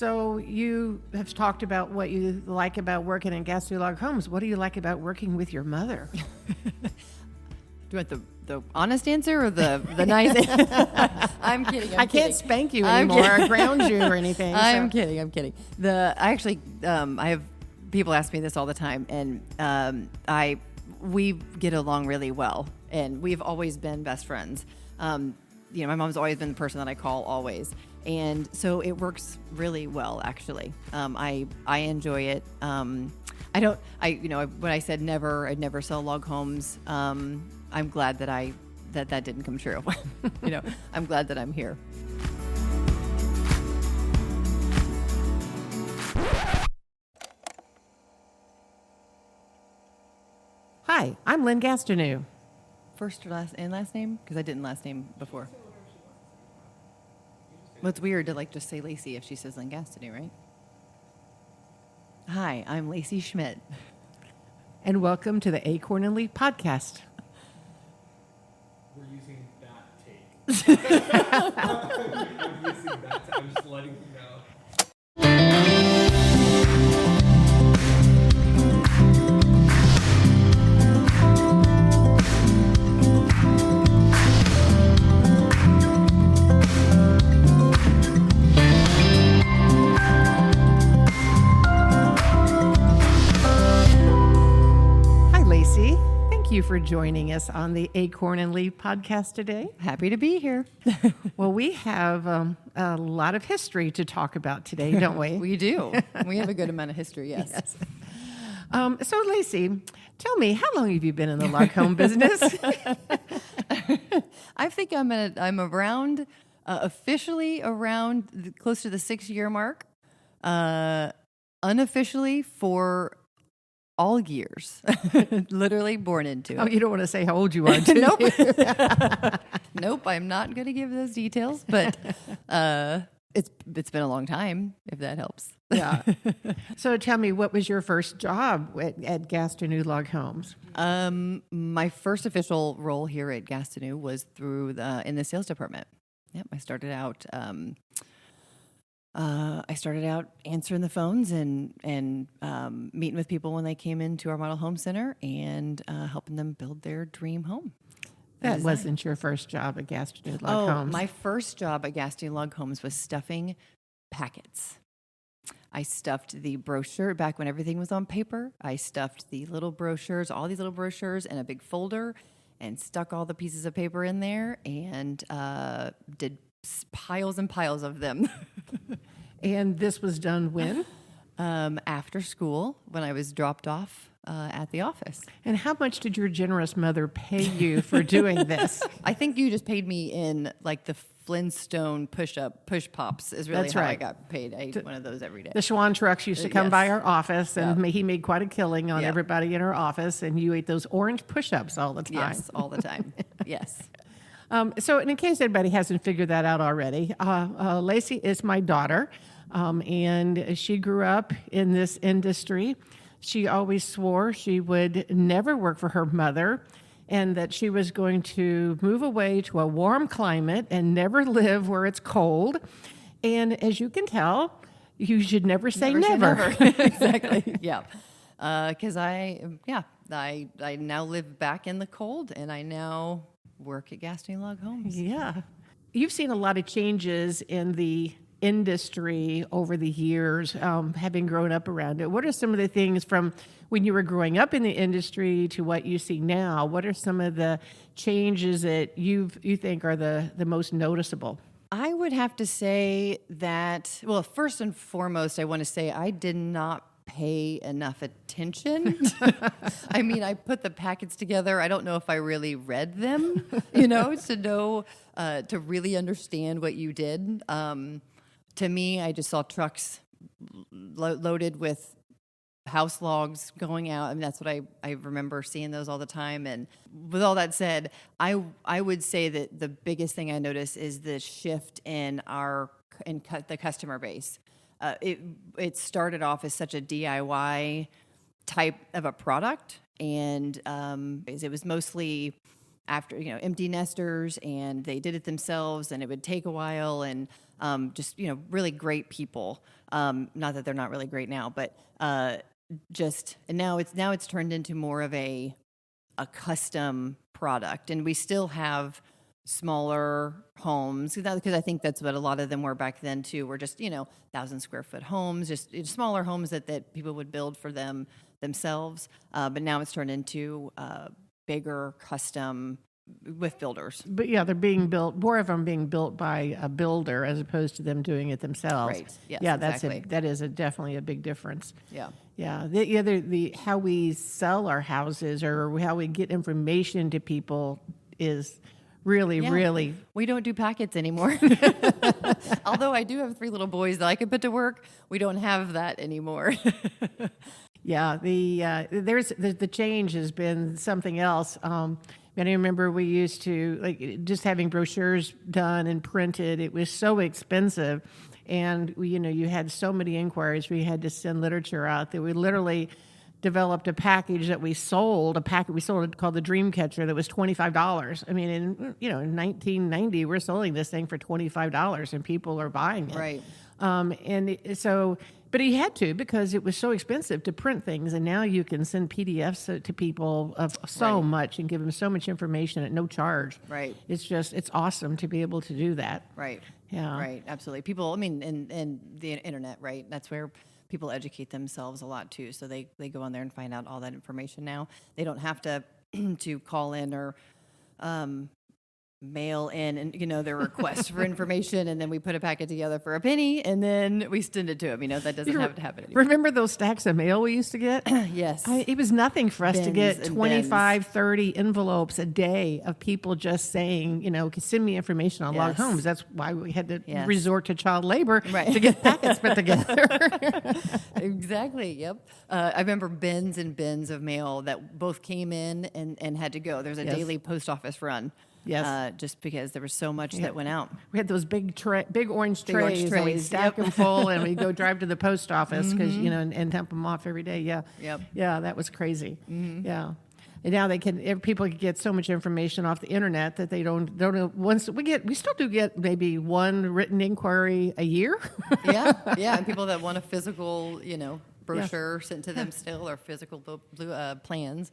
So you have talked about what you like about working in Gastineau Log Homes. What do you like about working with your mother? Do you want the honest answer or the nice answer? I'm kidding. I can't spank you anymore or ground you or anything. I'm kidding. I have people ask me this all the time, and we get along really well, and we've always been best friends. My mom's always been the person that I call always. And so it works really well, actually. I enjoy it. When I said I'd never sell log homes, I'm glad that didn't come true. I'm glad that I'm here. Hi, I'm Lynn Gastineau. First or last name? Because I didn't last name before. Well, it's weird to just say Lacey if she says Lynn Gastineau, right? Hi, I'm Lacey Schmidt. And welcome to the Acorn and Leaf podcast. We're using that take. I'm just letting you know. Thank you for joining us on the Acorn and Leaf podcast today. Happy to be here. Well, we have a lot of history to talk about today, don't we? We do. We have a good amount of history, yes. So, Lacey, tell me, how long have you been in the log home business? I think I'm around, officially around close to the 6-year mark. Unofficially for all years, literally born into it. Oh, you don't want to say how old you are, do you? Nope. Nope, I'm not going to give those details, but it's been a long time, if that helps. Yeah. So tell me, what was your first job at Gastineau Log Homes? My first official role here at Gastineau was in the sales department. Yep, I started out answering the phones and meeting with people when they came into our model home center and helping them build their dream home. That wasn't your first job at Gastineau Log Homes. My first job at Gastineau Log Homes was stuffing packets. I stuffed the brochure back when everything was on paper. I stuffed the little brochures, all these little brochures in a big folder and stuck all the pieces of paper in there and did piles and piles of them. And this was done when? After school, when I was dropped off at the office. And how much did your generous mother pay you for doing this? I think you just paid me in the Flintstone push pops is really That's how right. I got paid. I ate one of those every day. The Schwann trucks used to come Yes. by our office, and Yep. he made quite a killing on Yep. everybody in our office, and you ate those orange push-ups all the time. Yes, all the time. Yes. So in case anybody hasn't figured that out already, Lacey is my daughter, and she grew up in this industry. She always swore she would never work for her mother and that she was going to move away to a warm climate and never live where it's cold. And as you can tell, you should never say never. Exactly. Yeah. Because I now live back in the cold, and I now work at Gastineau Log Homes. Yeah. You've seen a lot of changes in the industry over the years, having grown up around it. What are some of the things from when you were growing up in the industry to what you see now? What are some of the changes that you think are the most noticeable? I would have to say that, well, first and foremost, I want to say I did not pay enough attention. I mean, I put the packets together. I don't know if I really read them, to really understand what you did. To me, I just saw trucks loaded with house logs going out. I mean, that's what I remember seeing those all the time. And with all that said, I would say that the biggest thing I noticed is the shift in the customer base. It started off as such a DIY type of a product, and it was mostly after, empty nesters, and they did it themselves, and it would take a while, and just, really great people. Not that they're not really great now, but and now it's turned into more of a custom product, and we still have smaller homes, because I think that's what a lot of them were back then too. Were just 1,000-square-foot homes, just smaller homes that people would build for themselves. But now it's turned into bigger custom with builders. But yeah, they're being built. More of them being built by a builder as opposed to them doing it themselves. Right. Yes, yeah, exactly. that is definitely a big difference. Yeah. Yeah. The how we sell our houses or how we get information to people is really. We don't do packets anymore. Although I do have 3 little boys that I could put to work, we don't have that anymore. Yeah, the change has been something else. I remember we used to just having brochures done and printed. It was so expensive, and you had so many inquiries. We had to send literature out that we literally developed a package that we sold. We sold it called the Dreamcatcher that was $25. I mean, in 1990, we're selling this thing for $25, and people are buying it. Right. But he had to, because it was so expensive to print things, and now you can send PDFs to people of so much and give them so much information at no charge. Right. It's awesome to be able to do that. Right. Yeah. Right. Absolutely. People, and the internet, right? That's where people educate themselves a lot too. So they go on there and find out all that information now. They don't have to call in or mail in and their request for information, and then we put a packet together for a penny, and then we send it to them. That doesn't have to happen anymore. Remember those stacks of mail we used to get? Yes. It was nothing for us to Bins get and 25, 30 envelopes a day of people just saying, send me information on log Yes. homes. That's why we had to Yes. resort to child labor Right. to get packets put together. Exactly. Yep. I remember bins and bins of mail that both came in and had to go. There's a Yes. daily post office run. Yes. Just because there was so much that went out. We had those big orange Big orange trays, and we'd trays, stack yep. them full, and we'd go drive to the post office because and dump them off every day. Yeah, Yep. yeah, that was crazy. Yeah, and now people can get so much information off the internet that they don't. Once we still do get maybe one written inquiry a year. Yeah. And people that want a physical, brochure sent to them still, or physical plans.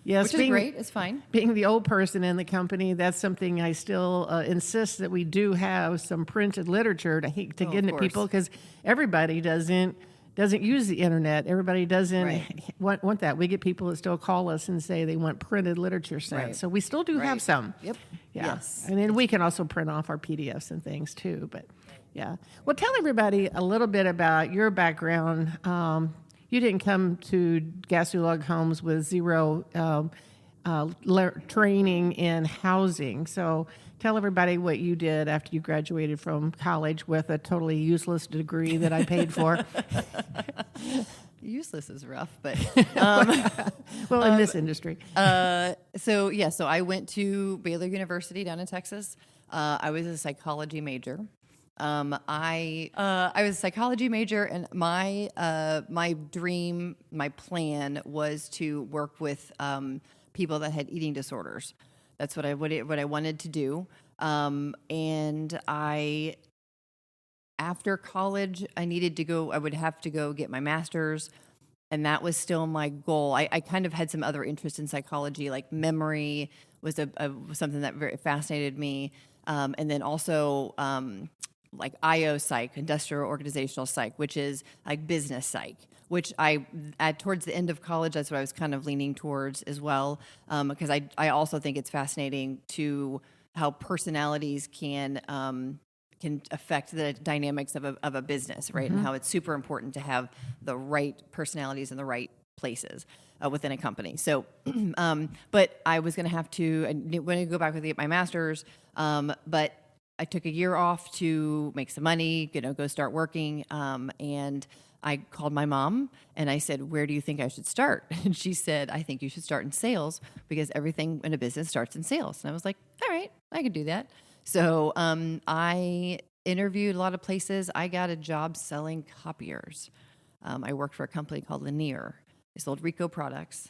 Yes, Which is great. It's fine. Being the old person in the company, that's something I still insist that we do have some printed literature to get into people, because everybody doesn't use the internet. Everybody doesn't want that. We get people that still call us and say they want printed literature sent. Right. So we still do have some. Yep. Yeah. Yes. And then we can also print off our PDFs and things too. But yeah. Well, tell everybody a little bit about your background. You didn't come to Gastineau Log Homes with zero training in housing. So tell everybody what you did after you graduated from college with a totally useless degree that I paid for. Useless is rough, but Well, in this industry. so I went to Baylor University down in Texas. I was a psychology major. I was a psychology major, and my dream, my plan was to work with people that had eating disorders. That's what I wanted to do. And after college, I would have to go get my master's, and that was still my goal. I kind of had some other interest in psychology, like memory was something that very fascinated me. And then also, like IO psych, industrial organizational psych, which is like business psych, which towards the end of college, that's what I was kind of leaning towards as well. Because I also think it's fascinating to how personalities can affect the dynamics of a business, right? And how it's super important to have the right personalities in the right places within a company. So, but I was going to have to, I wanted to go back with my master's, but I took a year off to make some money, go start working. And I called my mom and I said, "Where do you think I should start?" And she said, "I think you should start in sales, because everything in a business starts in sales." And I was like, "All right, I can do that." So I interviewed a lot of places. I got a job selling copiers. I worked for a company called Lanier. They sold Ricoh products,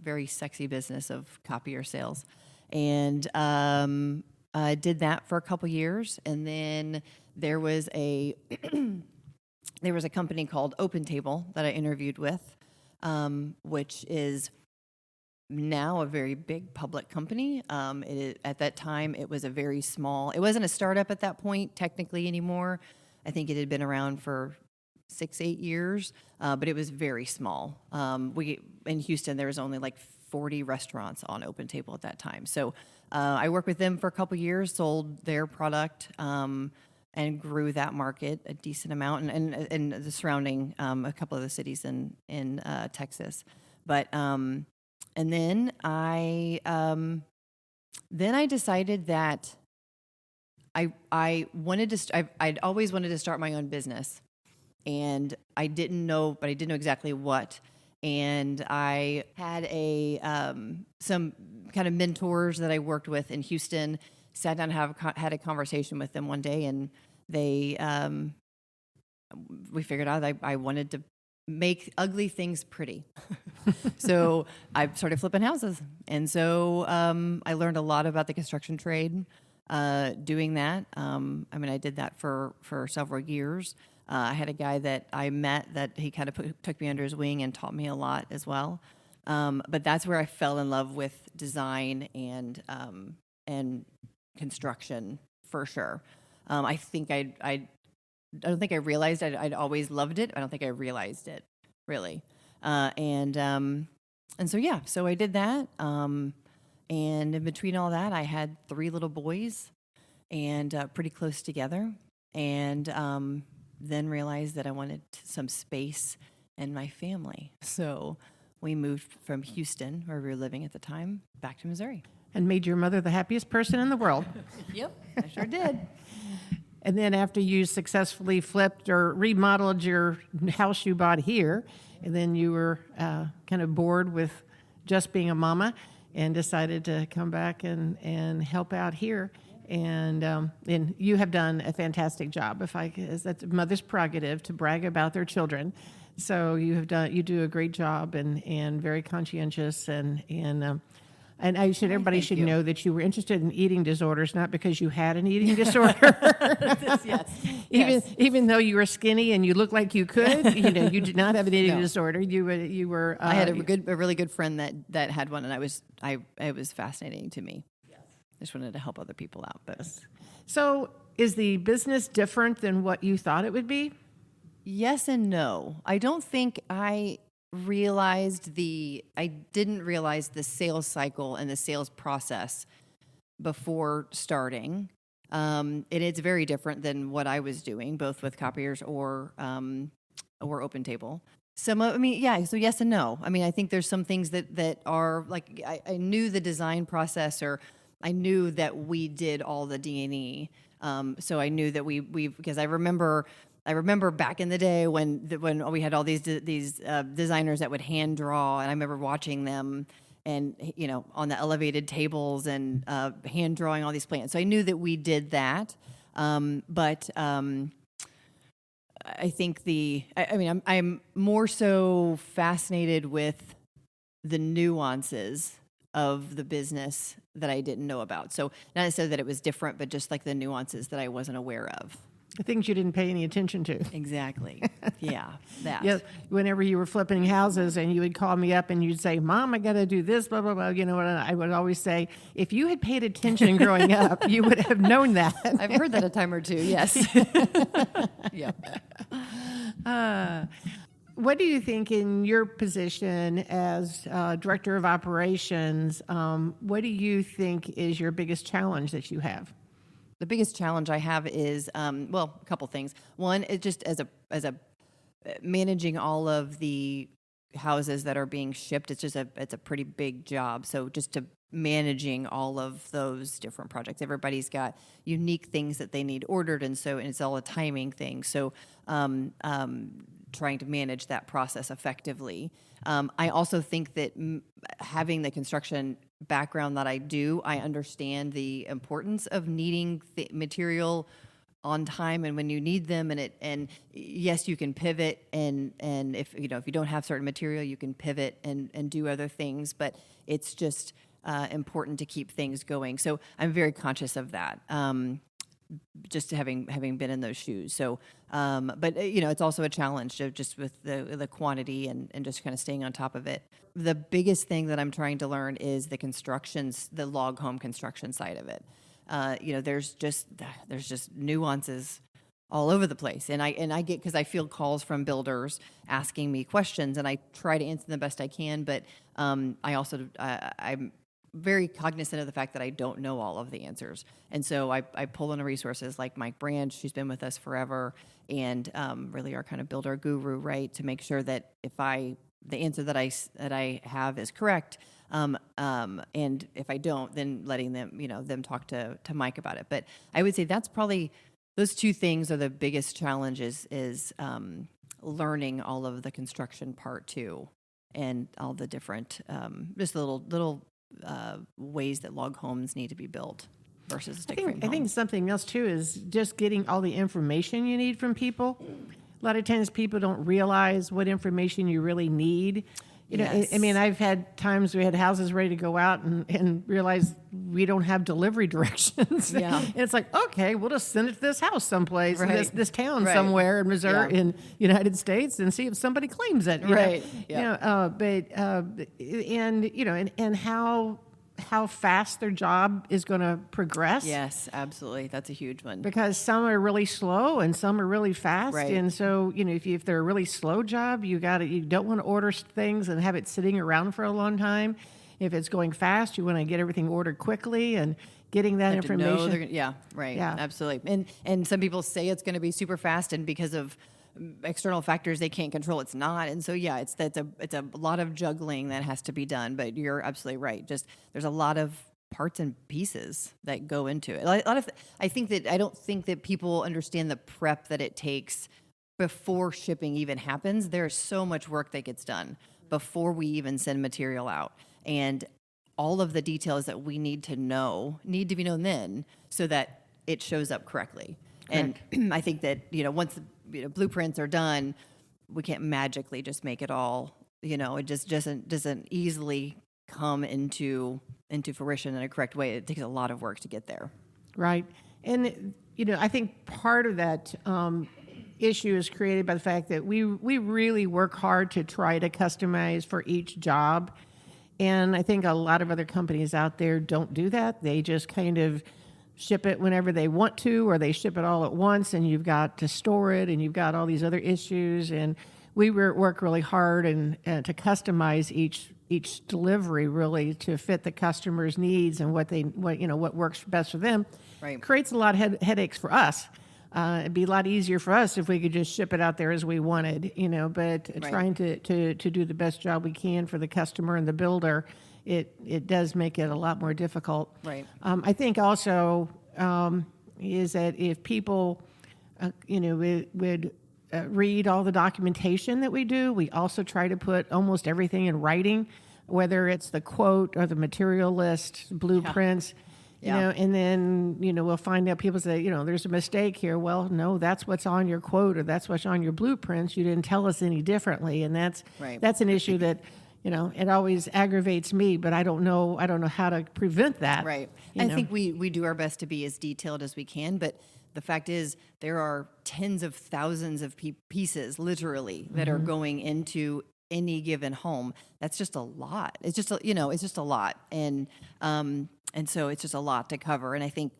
very sexy business of copier sales. and I did that for a couple years, and then there was a there was a company called Open Table that I interviewed with, which is now a very big public company. At that time, it was a very small. It wasn't a startup at that point technically anymore. I think it had been around for 6-8 years, but it was very small. We in Houston, there was only like 40 restaurants on Open Table at that time. So I worked with them for a couple years, sold their product, and grew that market a decent amount, and the surrounding a couple of the cities in Texas. But and then I decided that I wanted to. I'd always wanted to start my own business, and I didn't know exactly what. And I had some kind of mentors that I worked with in Houston. Sat down and had a conversation with them one day, and we figured out I wanted to make ugly things pretty. So I started flipping houses, and so I learned a lot about the construction trade doing that. I did that for several years. I had a guy that I met that he kind of took me under his wing and taught me a lot as well. But that's where I fell in love with design and construction for sure. I think I don't think I realized I'd always loved it. I don't think I realized it really. And so I did that. And in between all that, I had 3 little boys, and pretty close together. And then realized that I wanted some space and my family. So we moved from Houston, where we were living at the time, back to Missouri. And made your mother the happiest person in the world. Yep, I sure did. And then after you successfully flipped or remodeled your house you bought here, and then you were kind of bored with just being a mama and decided to come back and help out here. And you have done a fantastic job. That's a mother's prerogative to brag about their children. So you do a great job and very conscientious everybody should know that you were interested in eating disorders, not because you had an eating disorder. Yes. Even though you were skinny and you looked like you could, you did not have an eating disorder. You were. I had a really good friend that had one, and it was fascinating to me. I just wanted to help other people out. But so, is the business different than what you thought it would be? Yes and no. I don't think I didn't realize the sales cycle and the sales process before starting. And it's very different than what I was doing, both with copiers or Open Table. So yes and no. I think there's some things that are like I knew the design process, or I knew that we did all the D&E. So I knew that we because I remember back in the day when we had all these designers that would hand draw, and I remember watching them and on the elevated tables and hand drawing all these plans. So I knew that we did that, but I think I'm more so fascinated with the nuances of the business that I didn't know about. So not necessarily that it was different, but just like the nuances that I wasn't aware of. The things you didn't pay any attention to. Exactly. Yeah, that. Yeah, whenever you were flipping houses and you would call me up and you'd say, "Mom, I got to do this, blah, blah, blah." And I would always say, if you had paid attention growing up, you would have known that. I've heard that a time or two, yes. Yeah. What do you think in your position as Director of Operations, what do you think is your biggest challenge that you have? The biggest challenge I have is, a couple things. One is just as a managing all of the houses that are being shipped. It's a pretty big job. So just to managing all of those different projects. Everybody's got unique things that they need ordered, and it's all a timing thing. So trying to manage that process effectively. I also think that having the construction background that I do, I understand the importance of needing the material on time and when you need them, and yes, you can pivot, and if you don't have certain material, you can pivot and do other things. But it's just important to keep things going. So I'm very conscious of that. Just having been in those shoes. So, but it's also a challenge just with the quantity and just kind of staying on top of it. The biggest thing that I'm trying to learn is the log home construction side of it. There's just nuances all over the place, and I get, because I field calls from builders asking me questions, and I try to answer them the best I can. But I'm very cognizant of the fact that I don't know all of the answers. And so I pull in resources like Mike Branch, who's been with us forever, and really our kind of builder guru, right, to make sure that the answer that I have is correct. And if I don't, then letting them talk to Mike about it. But I would say that's probably, those two things are the biggest challenges, is learning all of the construction part too, and all the different, just little ways that log homes need to be built versus stick frame homes. I think something else too is just getting all the information you need from people. A lot of times people don't realize what information you really need. Yes. I mean, I've had times we had houses ready to go out and realize we don't have delivery directions. Yeah. And it's like, okay, we'll just send it to this house someplace, Right. this town Right. somewhere in Missouri, Yeah. in United States, and see if somebody claims it. Right. Yeah. And how fast their job is going to progress. Yes, absolutely. That's a huge one. Because some are really slow and some are really fast. Right. And so, if they're a really slow job, you don't want to order things and have it sitting around for a long time. If it's going fast, you want to get everything ordered quickly, and getting that Have to know information. yeah, right. Yeah. Absolutely. And some people say it's going to be super fast, and because of external factors they can't control, it's not. And so it's a lot of juggling that has to be done. But you're absolutely right. Just there's a lot of parts and pieces that go into it. I don't think that people understand the prep that it takes before shipping even happens. There's so much work that gets done before we even send material out, and all of the details that we need to be known then, so that it shows up correctly. And I think that once the blueprints are done, we can't magically just make it all. It just doesn't easily come into fruition in a correct way. It takes a lot of work to get there. Right. And, I think part of that issue is created by the fact that we really work hard to try to customize for each job. And I think a lot of other companies out there don't do that. They just kind of ship it whenever they want to, or they ship it all at once, and you've got to store it, and you've got all these other issues. And we work really hard and to customize each delivery, really, to fit the customer's needs and what works best for them. Right. Creates a lot of headaches for us. It'd be a lot easier for us if we could just ship it out there as we wanted, but Right. trying to do the best job we can for the customer and the builder, it does make it a lot more difficult. Right. I think also is that if people, would read all the documentation that we do, we also try to put almost everything in writing, whether it's the quote or the material list, blueprints. Yeah. And then, we'll find out people say, there's a mistake here. Well, no, that's what's on your quote, or that's what's on your blueprints. You didn't tell us any differently. And that's an issue that, it always aggravates me, but I don't know how to prevent that. Right. I think we do our best to be as detailed as we can, but the fact is there are tens of thousands of pieces, literally, that are going into any given home. That's just a lot. It's just a lot. And so it's just a lot to cover. And I think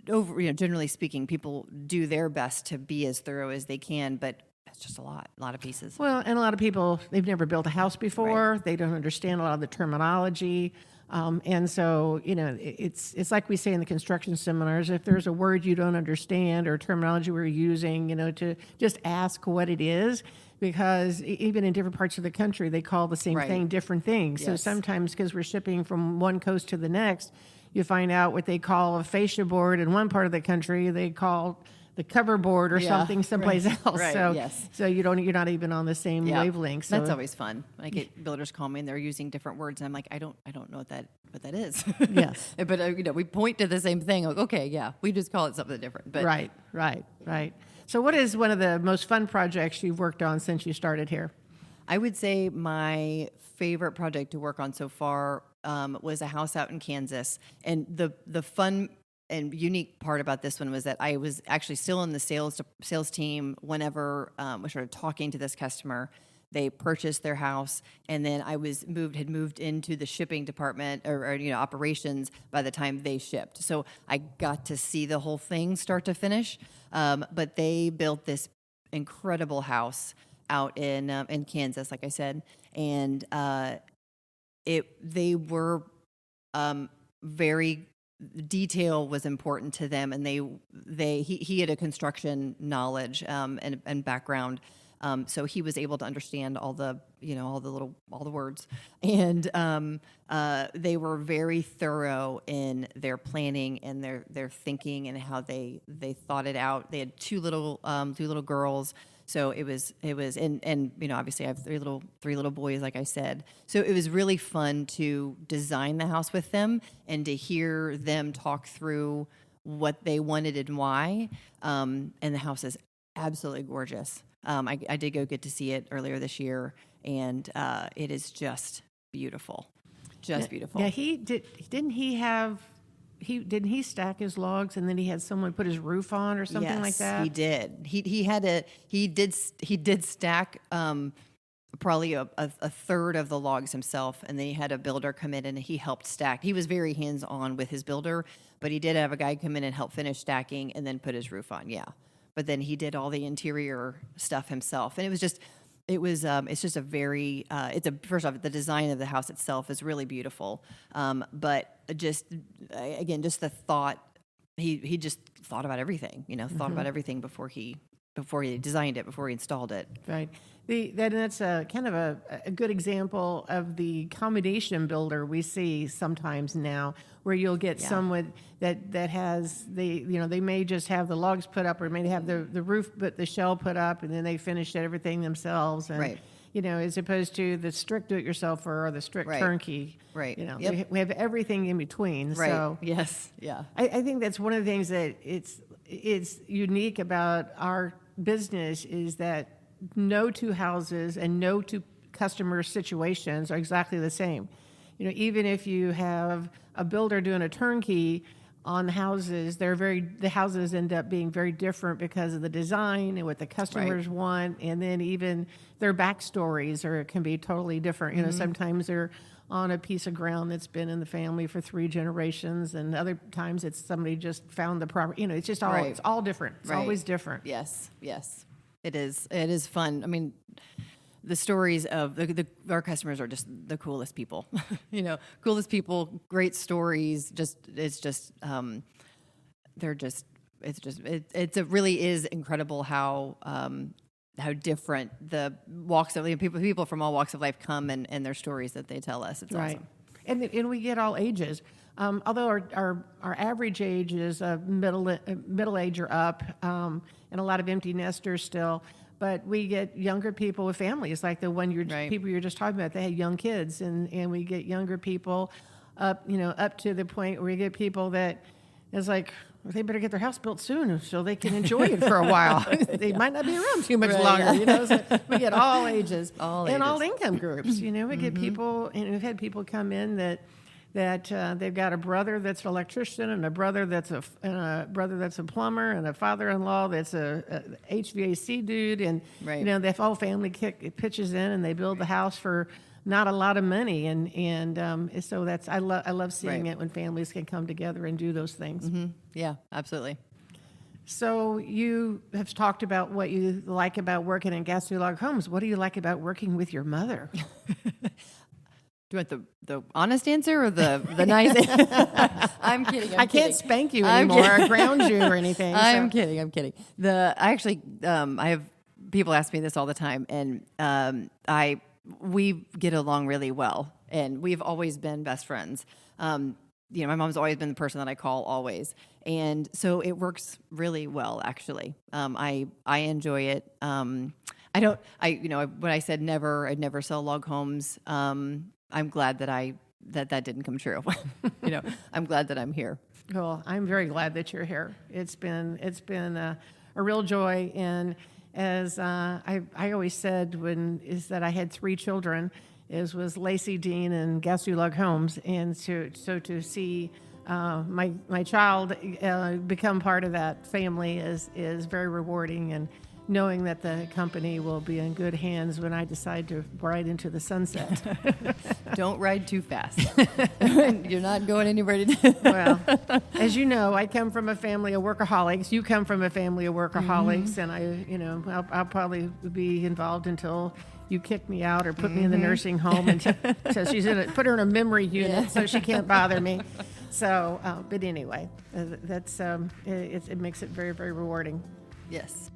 generally speaking, people do their best to be as thorough as they can, but that's just a lot of pieces. Well, and a lot of people, they've never built a house before. Right. They don't understand a lot of the terminology. And so, it's like we say in the construction seminars, if there's a word you don't understand or terminology we're using, to just ask what it is, because even in different parts of the country, they call the same Right. thing different things. So Yes. sometimes, because we're shipping from one coast to the next, you find out what they call a fascia board in one part of the country, they call the cover board or Yeah, something someplace right, else. right, So, yes. so you're not even on the same wavelength. So That's always fun. I get builders call me and they're using different words, and I'm like, I don't know what that is. Yes. But we point to the same thing. Like, okay, yeah, we just call it something different. But Right. So what is one of the most fun projects you've worked on since you started here? I would say my favorite project to work on so far was a house out in Kansas. And the fun and unique part about this one was that I was actually still in the sales team whenever we started talking to this customer. They purchased their house, and then I had moved into the shipping department or operations by the time they shipped. So I got to see the whole thing start to finish. But they built this incredible house out in Kansas, like I said, and they were very detail was important to them, and he had a construction knowledge and background. So he was able to understand all the words, and they were very thorough in their planning and their thinking and how they thought it out. They had two little girls, so it was and obviously I have three little boys, like I said. So it was really fun to design the house with them and to hear them talk through what they wanted and why. And the house is absolutely gorgeous. I did go get to see it earlier this year, and it is just beautiful, beautiful. Yeah, didn't he stack his logs and then he had someone put his roof on or something like that? He did. He did stack probably a third of the logs himself, and then he had a builder come in and he helped stack. He was very hands-on with his builder, but he did have a guy come in and help finish stacking and then put his roof on. Yeah. But then he did all the interior stuff himself, and it's just a very first off, the design of the house itself is really beautiful, but just the thought he just thought about everything, thought about everything before he designed it, before he installed it. Right. That's a kind of a good example of the combination builder we see sometimes now, where you'll get someone that has they may just have the logs put up, or may have the roof, but the shell put up, and then they finish everything themselves. And, right. As opposed to the strict do-it-yourselfer or the strict turnkey. Right. Yep. We have everything in between. Right. So yes. Yeah. I think that's one of the things that it's unique about our business is that no two houses and no two customer situations are exactly the same. Even if you have a builder doing a turnkey on houses, the houses end up being very different because of the design and what the customers want, and then even their backstories can be totally different. Mm-hmm. Sometimes they're on a piece of ground that's been in the family for 3 generations, and other times it's somebody just found the property. It's just all it's all different. It's always different. Yes. It is fun. I mean, the stories of our customers are just the coolest people. Coolest people, great stories. It really is incredible how different the walks of people from all walks of life come and their stories that they tell us. It's awesome. And we get all ages. Although our average age is middle age or up, and a lot of empty nesters still, but we get younger people with families, like the people you're just talking about. They had young kids, and we get younger people up to the point where we get people that is like, they better get their house built soon so they can enjoy it for a while. They might not be around too much longer. So we get all ages, and all income groups. We get people, and we've had people come in that they've got a brother that's an electrician, and a brother that's a plumber, and a father-in-law that's a HVAC dude, and the whole family pitches in and they build the house for not a lot of money, and so that's I love seeing it when families can come together and do those things. Mm-hmm. Yeah, absolutely. So you have talked about what you like about working in Gastineau Log Homes. What do you like about working with your mother? Do you want the honest answer or the nice answer? I'm kidding. I can't spank you anymore or ground you or anything. I'm kidding. I have people ask me this all the time, and we get along really well, and we've always been best friends. My mom's always been the person that I call always, and so it works really well, actually. I enjoy it. When I said I'd never sell log homes. I'm glad that didn't come true. I'm glad that I'm here. Well, I'm very glad that you're here. It's been a real joy, and as I always said that I had 3 children, was Lacey Dean and Gastineau Homes, and so to see my child become part of that family is very rewarding, and knowing that the company will be in good hands when I decide to ride into the sunset. Don't ride too fast. You're not going anywhere today. Well, as you know, I come from a family of workaholics. You come from a family of workaholics, and I'll probably be involved until you kick me out or put me in the nursing home until she's put her in a memory unit so she can't bother me. So, but anyway, that's it makes it very, very rewarding. Yes.